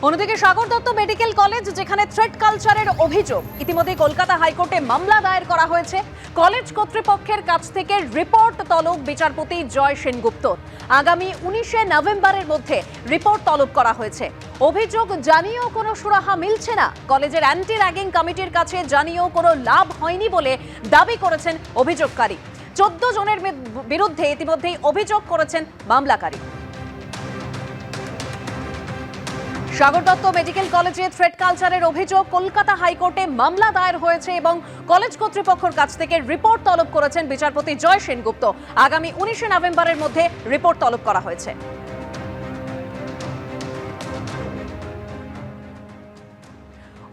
অন্যদিকে Sagar Dutta medical college, যেখানে threat কালচারের অভিযোগ, ইতিমধ্যে কলকাতা হাইকোর্টে মামলা দায়ের করা হয়েছে। কলেজ কর্তৃপক্ষের কাছ থেকে রিপোর্ট তলব বিচারপতি জয় সেনগুপ্তর। আগামী 19শে নভেম্বরের মধ্যে রিপোর্ট তলব করা হয়েছে। অভিযোগ জানিয়েও কোনো সুরাহা মিলছে না। কলেজের অ্যান্টি র্যাগিং কমিটির কাছে জানিয়েও কোনো লাভ হয়নি বলে দাবি করেছেন অভিযোগকারী। 14 জনের বিরুদ্ধে ইতিমধ্যেই অভিযোগ করেছেন মামলাকারী। সাগর দত্ত মেডিকেল কলেজে থ্রেট কালচারের অভিযোগ, কলকাতা হাইকোর্টে মামলা দায়ের হয়েছে এবং কলেজ কর্তৃপক্ষের কাছ থেকে রিপোর্ট তলব করেছেন বিচারপতি জয় সেনগুপ্ত। আগামী 19শে নভেম্বরের মধ্যে রিপোর্ট তলব করা হয়েছে।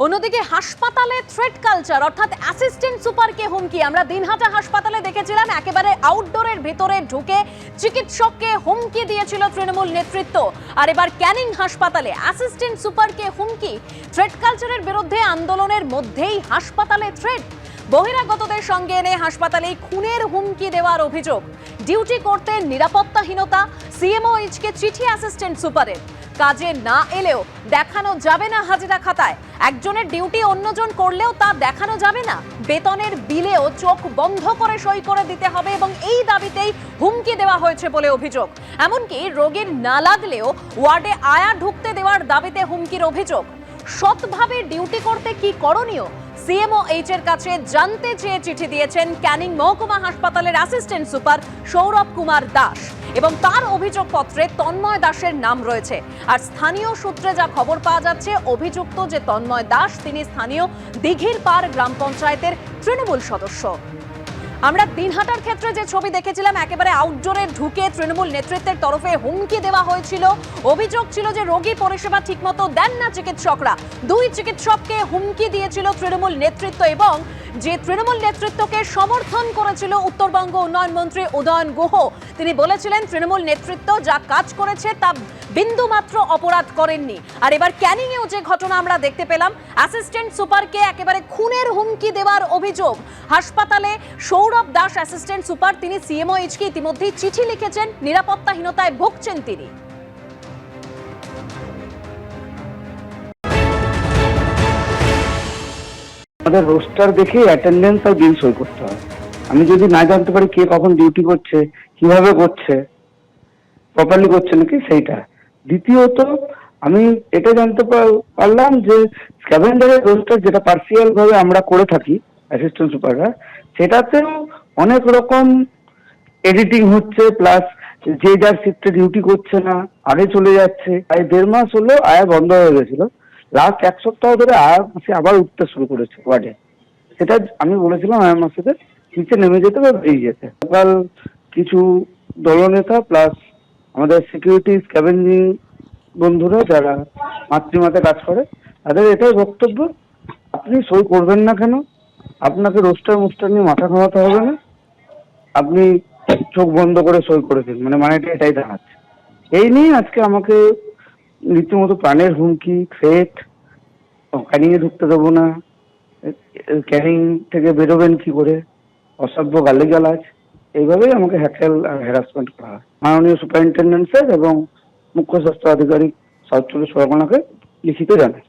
অন্যদিকে হাসপাতালে থ্রেট কালচার, অর্থাৎ অ্যাসিস্ট্যান্ট সুপারকে হুমকি। আমরা দিনহাটা হাসপাতালে দেখেছিলাম একেবারে আউটডোরের ভেতরে ঢুকে চিকিৎসককে হুমকি দিয়েছিল তৃণমূল নেতৃত্ব। আর এবার ক্যানিং হাসপাতালে অ্যাসিস্ট্যান্ট সুপারকে হুমকি। থ্রেট কালচারের বিরুদ্ধে আন্দোলনের মধ্যেই হাসপাতালে থ্রেট। বহিরাগতদের সঙ্গে এনে হাসপাতালে খুনের হুমকি দেওয়ার অভিযোগ। ডিউটি করতে নিরাপত্তাহীনতা, সিএমওএইচকে চিঠি অ্যাসিস্ট্যান্ট সুপারের। কাজে না এলেও দেখানো যাবে না হাজিরা খাতায়। একজনের ডিউটি অন্যজন করলেও তা দেখানো যাবে না। বেতনের বিলেও চোখ বন্ধ করে সই করে দিতে হবে এবং এই দাবিতেই হুমকি দেওয়া হয়েছে বলে অভিযোগ। এমনকি রোগীর না লাগলেও ওয়ার্ডে আয়া ঢুকতে দেওয়ার দাবিতে হুমকির অভিযোগ। সৎভাবে ডিউটি করতে কি করণীয়, সিএমওএইচ এর কাছে জানতে চেয়ে চিঠি দিয়েছেন ক্যানিং মহকুমা হাসপাতালের অ্যাসিস্ট্যান্ট সুপার সৌরভ কুমার দাস এবং তার অভিযোগপত্রে তন্ময় দাসের নাম রয়েছে। আর স্থানীয় সূত্রে যা খবর পাওয়া যাচ্ছে, অভিযুক্ত যে তন্ময় দাস, তিনি স্থানীয় দিঘির পাড় গ্রাম পঞ্চায়েতের তৃণমূল সদস্য। আমরা দিনহাটার ক্ষেত্রে যে ছবি দেখেছিলাম, একেবারে আউটডোরে ঢুকে তৃণমূল নেতৃত্বের তরফে হুমকি দেওয়া হয়েছিল। অভিযোগ ছিল যে রোগী পরিষেবা ঠিকমতো দেন না চিকিৎসকরা। 2 চিকিৎসককে হুমকি দিয়েছিল তৃণমূল নেতৃত্ব এবং যে তৃণমূল নেতৃত্বকে সমর্থন করেছিল উত্তরবঙ্গ উন্নয়ন মন্ত্রী উদয়ন গুহ। তিনি বলেছিলেন তৃণমূল নেতৃত্ব যা কাজ করেছে তা বিন্দুমাত্র অপরাধ করেননি। আর এবার ক্যানিংয়েও যে ঘটনা আমরা দেখতে পেলাম, অ্যাসিস্ট্যান্ট সুপারকে একেবারে খুনের হুমকি দেওয়ার অভিযোগ। হাসপাতালে সৌরভ দাস অ্যাসিস্ট্যান্ট সুপার, তিনি সিএমওএইচকে ইতিমধ্যেই চিঠি লিখেছেন, নিরাপত্তাহীনতায় ভুগছেন তিনি। আমাদের রোস্টার দেখে অ্যাটেন্ডেন্স আর বিল সই করতে হয়। আমি যদি না জানতে পারি কে কখন ডিউটি করছে, কিভাবে করছে, প্রপারলি করছে নাকি, সেইটা। দ্বিতীয়ত আমি এটা জানতে পারলাম যে স্ক্যাভেন্ডারের রোস্টার যেটা পার্সিয়াল ভাবে আমরা করে থাকি অ্যাসিস্ট্যান্ট সুপাররা, সেটাতেও অনেক রকম এডিটিং হচ্ছে, প্লাস যে যার শিফটে ডিউটি করছে না, আগে চলে যাচ্ছে। প্রায় 1.5 মাস হলো আয়া বন্ধ হয়ে গেছিল। লাস্ট 1 সপ্তাহ ধরে আয়া মাসে আবার উঠতে শুরু করেছে ওয়ার্ডে। সেটা আমি বলেছিলাম আয়া মাসেতে নিচে নেমে যেতে বা বেরিয়ে যেতে। সকাল কিছু দলনেতা প্লাস আমাদের সিকিউরিটি স্ক্যাভেঞ্জিং বন্ধুরা যারা মাতৃমাতে কাজ করে, তাদের এটাই বক্তব্য, আপনি সই করবেন না কেন, আপনাকে রোস্টার মোস্টার নিয়ে মাথা ঘামাতে হবে না, আপনি চোখ বন্ধ করে সই করে দিন। মানেটা এটাই দাঁড়াচ্ছে। এই নিয়ে আজকে আমাকে রীতিমতো প্রাণের হুমকি, থ্রেট, ক্যানিং এ ঢুকতে দেবো না, ক্যানিং থেকে বেরোবেন কি করে, অসভ্য গালিগালাজ, এইভাবেই আমাকে হ্যাকেল আর হ্যারাসমেন্ট করা হয়। মাননীয় সুপারিনটেন্ডেন্ট স্যার এবং মুখ্য স্বাস্থ্য আধিকারিক সাউথ চব্বিশ পরগনাকে লিখিত জানায়।